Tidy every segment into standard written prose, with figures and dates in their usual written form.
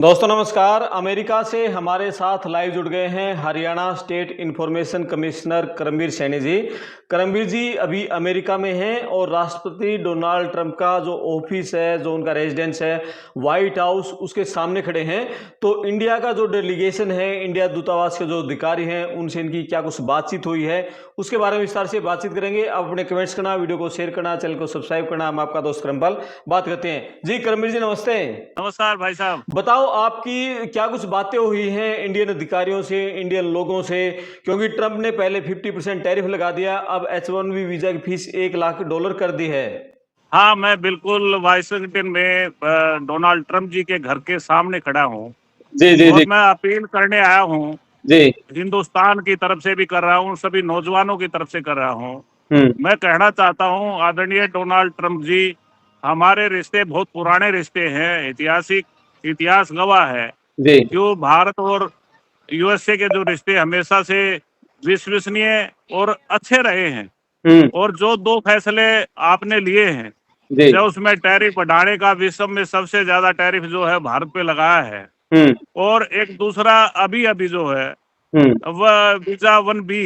दोस्तों नमस्कार। अमेरिका से हमारे साथ लाइव जुड़ गए हैं Haryana state information commissioner Karambir Saini ji. Karambir ji अभी अमेरिका में हैं और राष्ट्रपति डोनाल्ड ट्रंप का जो ऑफिस है, जो उनका रेजिडेंस है व्हाइट हाउस, उसके सामने खड़े हैं। तो इंडिया का जो डेलीगेशन है, इंडिया दूतावास के जो अधिकारी हैं, उनसे इनकी क्या कुछ बातचीत हुई है, उसके बारे में विस्तार से बातचीत करेंगे। आप अपने कमेंट्स करना, वीडियो को शेयर करना, चैनल को सब्सक्राइब करना। हम आपका दोस्त करमपाल बात करते हैं। जी करमबीर जी नमस्ते। नमस्कार भाई साहब। बताओ आपकी क्या कुछ बातें हुई हैं इंडियन अधिकारियों से, इंडियन लोगों से, क्योंकि ट्रंप ने पहले 50% टैरिफ लगा दिया, अब H1B वीजा की फीस $1 लाख कर दी है। हाँ, मैं बिल्कुल वाशिंगटन में डोनाल्ड ट्रंप जी के घर के सामने खड़ा हूँ जी जी और जी मैं अपील करने आया हूँ। जी। हिंदुस्तान की तरफ से भी कर रहा हूँ, सभी नौजवानों की तरफ से कर रहा हूँ। हम्म। मैं कहना चाहता हूँ आदरणीय डोनाल्ड ट्रंप जी, हमारे रिश्ते बहुत पुराने रिश्ते हैं, ऐतिहासिक इतिहास गवाह है। जी जो भारत और यूएसए के जो रिश्ते हमेशा से विश्वसनीय और अच्छे रहे हैं, हम्म। और जो दो फैसले आपने लिए हैं, जी। जो उसमें टैरिफ बढ़ाने का, विश्व में सबसे ज्यादा टैरिफ जो है भारत पे लगाया है, हम्म। और एक दूसरा अभी अभी जो है हम्म। वह वीजा 1B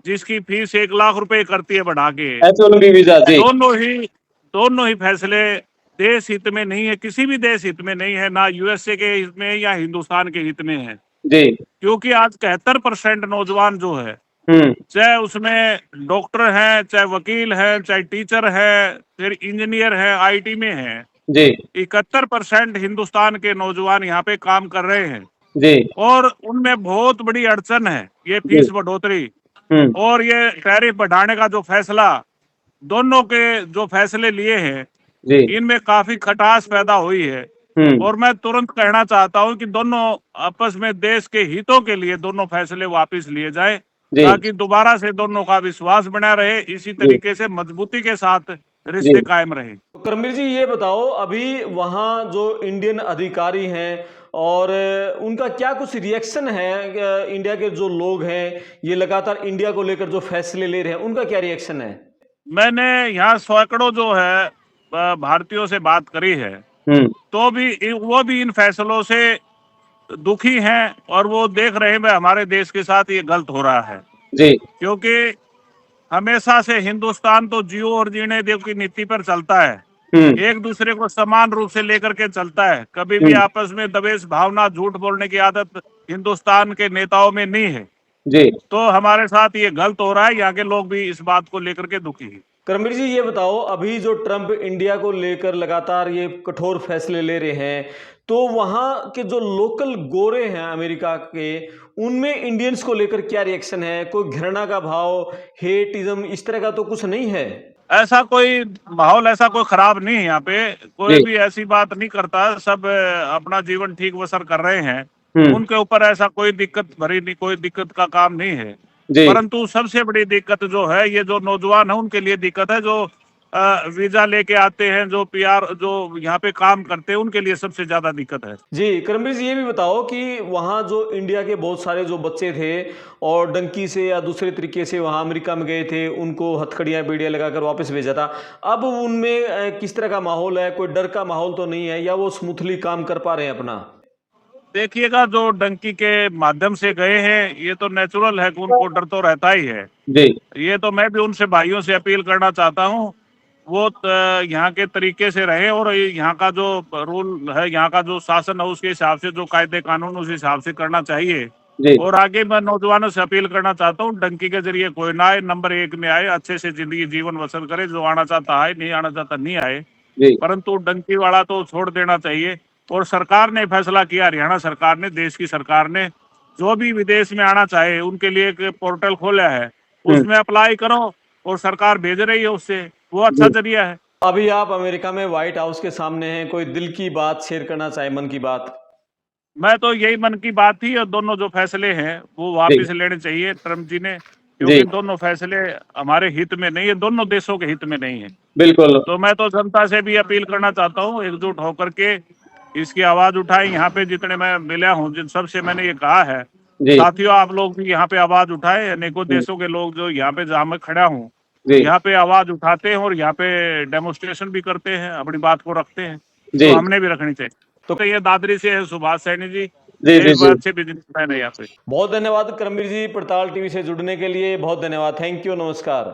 जिसकी फीस 1 लाख रुपए करती है बढ़ा के। H1B visa. जी दोनों ही फैसले देश हित में नहीं है, किसी भी देश हित में नहीं है, ना यूएसए के हित में या हिंदुस्तान के हित में है। जी। क्योंकि आज 71% नौजवान जो है, हम्म। चाहे उसमें डॉक्टर हैं, चाहे वकील हैं, चाहे टीचर है, फिर इंजीनियर है, आईटी में है, जी 71% हिंदुस्तान के नौजवान यहाँ पे काम कर रहे हैं। जी और उनमें बहुत बड़ी अड़चन है ये जी। फीस बढ़ोतरी हम्म। और ये टैरिफ बढ़ाने का जो फैसला, दोनों के जो फैसले लिए हैं, जी। इनमें काफी खटास पैदा हुई है। हम्म। और मैं तुरंत कहना चाहता हूं कि दोनों आपस में देश के हितों के लिए दोनों फैसले वापस लिए जाएं, जी ताकि दोबारा से दोनों का विश्वास बना रहे, इसी जी तरीके से मजबूती के साथ जी। रिश्ते कायम रहे। तो करमबीर जी ये बताओ, अभी वहाँ जो इंडियन अधिकारी हैं और उनका क्या कुछ रिएक्शन है, इंडिया के जो लोग हैं ये लगातार इंडिया को लेकर जो फैसले ले रहे हैं, उनका क्या रिएक्शन है? मैंने यहाँ सैकड़ों जो है भारतीयों से बात करी है, हम्म। तो भी वो भी इन फैसलों से दुखी हैं और वो देख रहे हैं भाई हमारे देश के साथ ये गलत हो रहा है। जी क्योंकि हमेशा से हिंदुस्तान तो जियो और जीने दो की नीति पर चलता है, हम्म। एक दूसरे को समान रूप से लेकर के चलता है, कभी भी हम्म। आपस में दबेश भावना, झूठ बोलने की आदत हिंदुस्तान के नेताओं में नहीं है। जी। तो हमारे साथ ये गलत हो रहा है, यहाँ के लोग भी इस बात को लेकर के दुखी हैं। करमबीर जी ये बताओ, अभी जो ट्रंप इंडिया को लेकर लगातार ये कठोर फैसले ले रहे हैं, तो वहाँ के जो लोकल गोरे हैं अमेरिका के, उनमें इंडियंस को लेकर क्या रिएक्शन है? कोई घृणा का भाव, हेटिज्म इस तरह का तो कुछ नहीं है? ऐसा कोई माहौल, ऐसा कोई खराब नहीं है यहाँ पे, कोई जी। भी ऐसी बात नहीं करता, सब अपना जीवन ठीक बसर कर रहे हैं। हम्म। उनके ऊपर ऐसा कोई दिक्कत भरी नहीं, कोई दिक्कत का काम नहीं है। जी परंतु सबसे बड़ी दिक्कत जो है, ये जो नौजवान है उनके लिए दिक्कत है, जो वीजा लेके आते हैं, जो पीआर जो यहाँ पे काम करते हैं, उनके लिए सबसे ज्यादा दिक्कत है। जी करमबीर जी ये भी बताओ कि वहाँ जो इंडिया के बहुत सारे जो बच्चे थे और डंकी से या दूसरे तरीके से वहाँ अमेरिका में गए थे, उनको हथकड़ियाँ बेड़ियाँ लगाकर वापस भेजा था, अब उनमें किस तरह का माहौल है? कोई डर का माहौल तो नहीं है, या वो स्मूथली काम कर पा रहे हैं अपना? देखिएगा, जो डंकी के माध्यम से गए हैं, ये तो नेचुरल है कि उनको डर तो रहता ही है। जी ये तो मैं भी उनसे भाइयों से अपील करना चाहता हूँ, वो यहाँ के तरीके से रहे और यहाँ का जो रूल है, यहाँ का जो शासन है, उसके हिसाब से जो कायदे कानून उस हिसाब से करना चाहिए। जी और आगे मैं नौजवानों से अपील करना चाहता हूँ, डंकी के जरिए कोई ना आए, नंबर 1 में आए, अच्छे से जिंदगी जीवन बसर करे, जो आना चाहता आए, नहीं आना चाहता नहीं आए, जी परंतु डंकी वाला तो छोड़ देना चाहिए। और सरकार ने फैसला किया, हरियाणा सरकार ने, देश की सरकार ने, जो भी विदेश में आना चाहे उनके लिए एक पोर्टल खोला है, हम्म। उसमें अप्लाई करो और सरकार भेज रही है, उससे वो अच्छा जी। जरिया है। अभी आप अमेरिका में व्हाइट हाउस के सामने हैं, कोई दिल की बात शेयर करना चाहे, मन की बात? मैं तो यही मन की बात थी, और दोनों जो फैसले हैं वो जी वापिस लेने चाहिए ट्रम्प जी ने, जी क्योंकि दोनों फैसले हमारे हित में नहीं है, दोनों देशों के हित में नहीं है। बिल्कुल। तो मैं तो जनता से भी अपील करना चाहता हूँ, एकजुट होकर के इसकी आवाज उठाएं। यहाँ पे जितने मैं मिला हूँ, जिन सबसे मैंने ये कहा है, जी साथियों आप लोग भी यहाँ पे आवाज उठाए। अनेकों हम्म। देशों के लोग जो यहाँ पे, जहाँ मैं खड़ा हूँ, जी यहाँ पे आवाज उठाते हैं और यहाँ पे डेमोन्स्ट्रेशन भी करते हैं, अपनी बात को रखते हैं, तो जी हमने भी रखनी चाहिए। तो ये दादरी से है सुभाष सैनी जी, जी ये जी भी जी। अच्छे बिजनेसमैन है यहाँ पे। बहुत धन्यवाद करमवीर जी, पड़ताल टीवी से जुड़ने के लिए बहुत धन्यवाद। थैंक यू, नमस्कार।